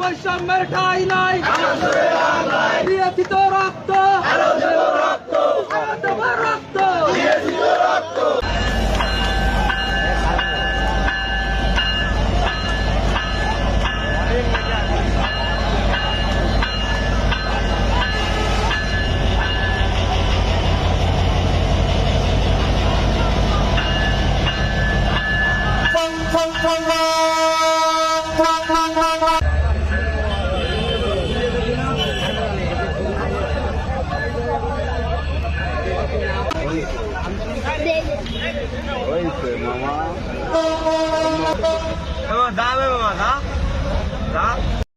বৈষম্যের ঠাঁই নাই, দিয়েছি তো রক্ত, দেবো রক্ত। মামা দাবে মামা দা